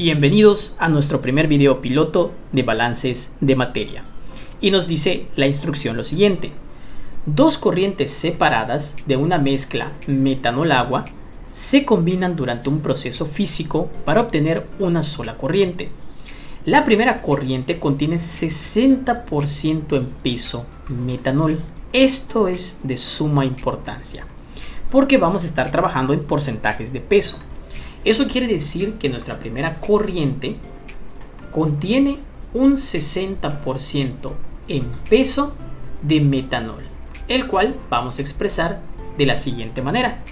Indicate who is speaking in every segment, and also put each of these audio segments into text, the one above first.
Speaker 1: Bienvenidos a nuestro primer video piloto de balances de materia. Y nos dice la instrucción lo siguiente. Dos corrientes separadas de una mezcla metanol-agua se combinan durante un proceso físico para obtener una sola corriente. La primera corriente contiene 60% en peso metanol. Esto es de suma importancia porque vamos a estar trabajando en porcentajes de peso. Eso quiere decir que nuestra primera corriente contiene un 60% en peso de metanol, el cual vamos a expresar de la siguiente manera.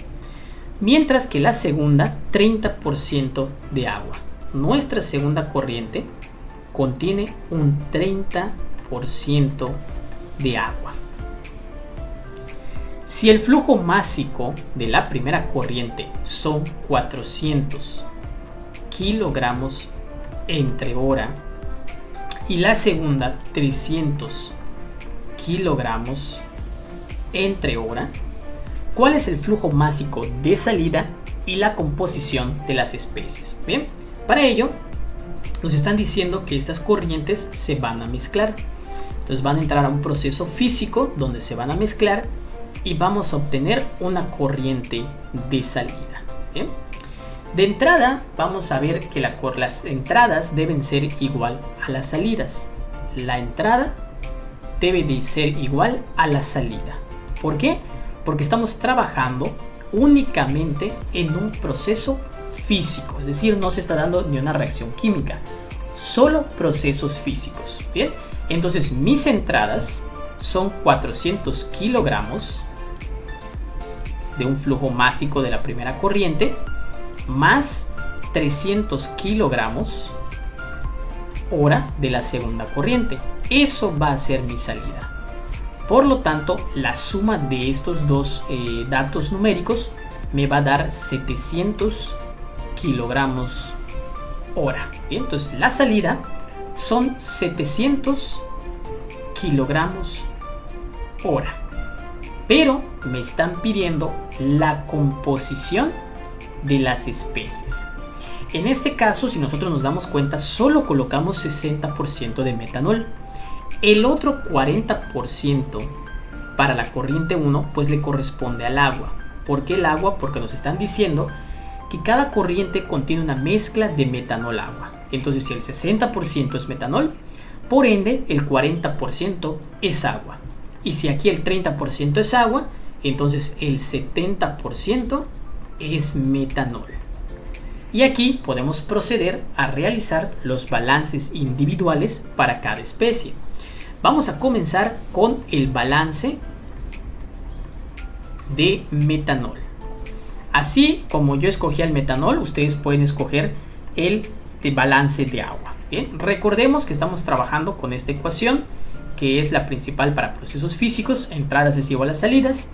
Speaker 1: Mientras que la segunda, 30% de agua. Nuestra segunda corriente contiene un 30% de agua. Si el flujo másico de la primera corriente son 400 kilogramos entre hora y la segunda 300 kilogramos entre hora, ¿cuál es el flujo másico de salida y la composición de las especies? Bien, para ello nos están diciendo que estas corrientes se van a mezclar. Entonces van a entrar a un proceso físico donde se van a mezclar y vamos a obtener una corriente de salida. ¿Bien? De entrada vamos a ver que las entradas deben ser igual a las salidas. La entrada debe de ser igual a la salida. ¿Por qué? Porque estamos trabajando únicamente en un proceso físico, es decir, no se está dando ni una reacción química, solo procesos físicos. Bien, entonces mis entradas son 400 kilogramos de un flujo másico de la primera corriente más 300 kilogramos hora de la segunda corriente. Eso va a ser mi salida. Por lo tanto, la suma de estos dos datos numéricos me va a dar 700 kilogramos hora. Bien, entonces la salida son 700 kilogramos hora. Pero me están pidiendo la composición de las especies. En este caso, si nosotros nos damos cuenta, solo colocamos 60% de metanol. El otro 40% para la corriente 1 pues le corresponde al agua. ¿Por qué el agua? Porque nos están diciendo que cada corriente contiene una mezcla de metanol-agua. Entonces si el 60% es metanol, por ende el 40% es agua. Y si aquí el 30% es agua, entonces el 70% es metanol. Y aquí podemos proceder a realizar los balances individuales para cada especie. Vamos a comenzar con el balance de metanol. Así como yo escogí el metanol, ustedes pueden escoger el de balance de agua. Bien, recordemos que estamos trabajando con esta ecuación, que es la principal para procesos físicos. Entradas es igual a salidas,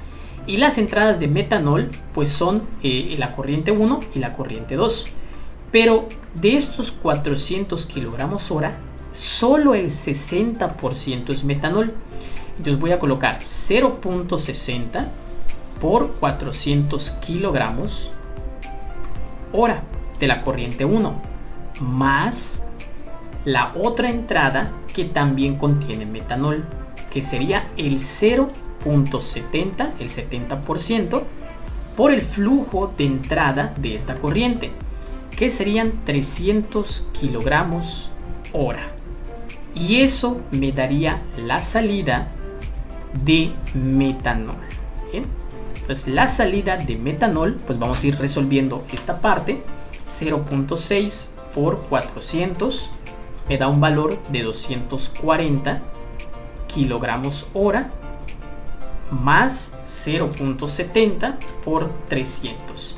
Speaker 1: y las entradas de metanol pues son la corriente 1 y la corriente 2. Pero de estos 400 kilogramos hora, solo el 60% es metanol. Entonces voy a colocar 0.60 por 400 kilogramos hora de la corriente 1 más la otra entrada que también contiene metanol, que sería el 0.70, el 70%, por el flujo de entrada de esta corriente, que serían 300 kilogramos hora. Y eso me daría la salida de metanol. ¿Bien? Entonces la salida de metanol, pues vamos a ir resolviendo esta parte. 0.6 por 400 me da un valor de 240 kilogramos hora más 0.70 por 300.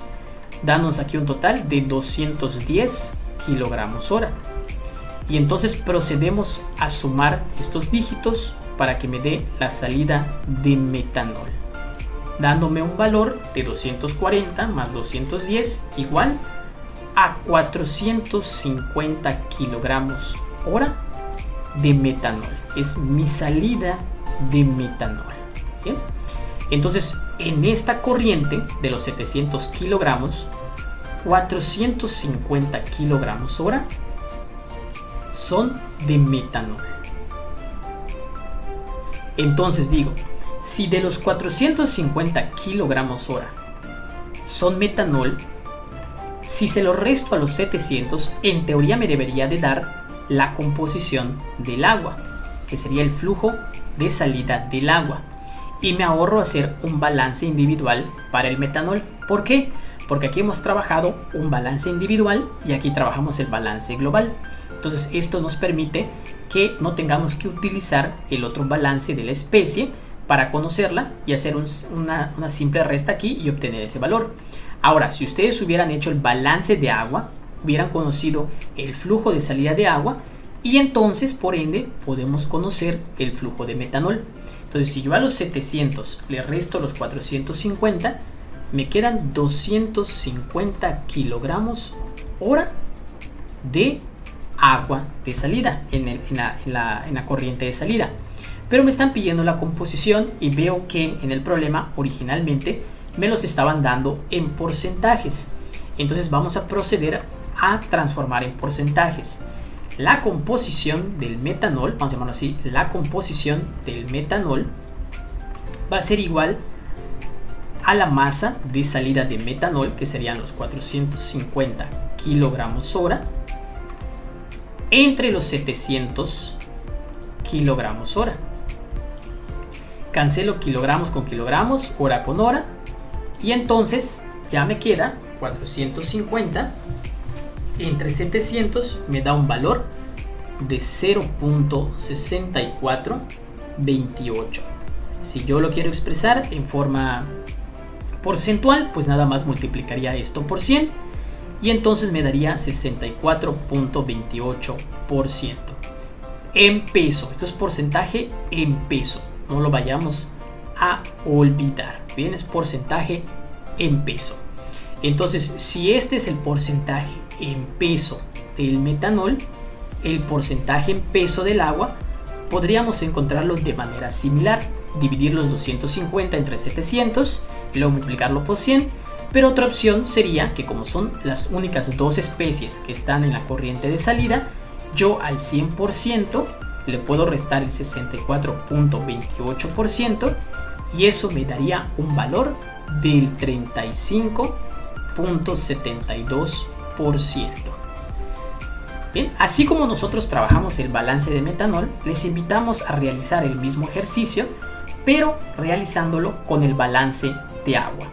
Speaker 1: Danos aquí un total de 210 kilogramos hora. Y entonces procedemos a sumar estos dígitos para que me dé la salida de metanol, dándome un valor de 240 más 210 igual a 450 kilogramos hora de metanol. Es mi salida de metanol. ¿Bien? Entonces, en esta corriente de los 700 kilogramos, 450 kilogramos hora son de metanol. Entonces digo, si de los 450 kilogramos hora son metanol, si se lo resto a los 700, en teoría me debería de dar la composición del agua, que sería el flujo de salida del agua. Y me ahorro hacer un balance individual para el metanol. ¿Por qué? Porque aquí hemos trabajado un balance individual y aquí trabajamos el balance global. Entonces esto nos permite que no tengamos que utilizar el otro balance de la especie para conocerla y hacer una simple resta aquí y obtener ese valor. Ahora, si ustedes hubieran hecho el balance de agua, hubieran conocido el flujo de salida de agua y entonces, por ende, podemos conocer el flujo de metanol. Entonces, si yo a los 700 le resto los 450, me quedan 250 kilogramos hora de agua de salida en la corriente de salida. Pero me están pidiendo la composición y veo que en el problema originalmente me los estaban dando en porcentajes. Entonces vamos a proceder a transformar en porcentajes. La composición del metanol, vamos a llamarlo así, la composición del metanol va a ser igual a la masa de salida de metanol, que serían los 450 kilogramos hora, entre los 700 kilogramos hora. Cancelo kilogramos con kilogramos, hora con hora, y entonces ya me queda 450 entre 700, me da un valor de 0.6428. Si yo lo quiero expresar en forma porcentual, pues nada más multiplicaría esto por 100 y entonces me daría 64.28% en peso. Esto es porcentaje en peso, no lo vayamos a olvidar. Bien, es porcentaje en peso. Entonces, si este es el porcentaje en peso del metanol, el porcentaje en peso del agua, podríamos encontrarlo de manera similar. Dividir los 250 entre 700 y luego multiplicarlo por 100. Pero otra opción sería que, como son las únicas dos especies que están en la corriente de salida, yo al 100% le puedo restar el 64.28% y eso me daría un valor del 35.72%. Bien, así como nosotros trabajamos el balance de metanol, les invitamos a realizar el mismo ejercicio, pero realizándolo con el balance de agua.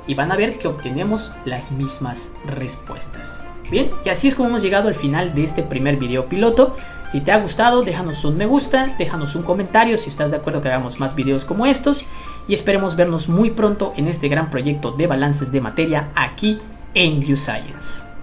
Speaker 1: Y van a ver que obtenemos las mismas respuestas. Bien, y así es como hemos llegado al final de este primer video piloto. Si te ha gustado, déjanos un me gusta, déjanos un comentario si estás de acuerdo que hagamos más videos como estos. Y esperemos vernos muy pronto en este gran proyecto de balances de materia aquí en YouScience.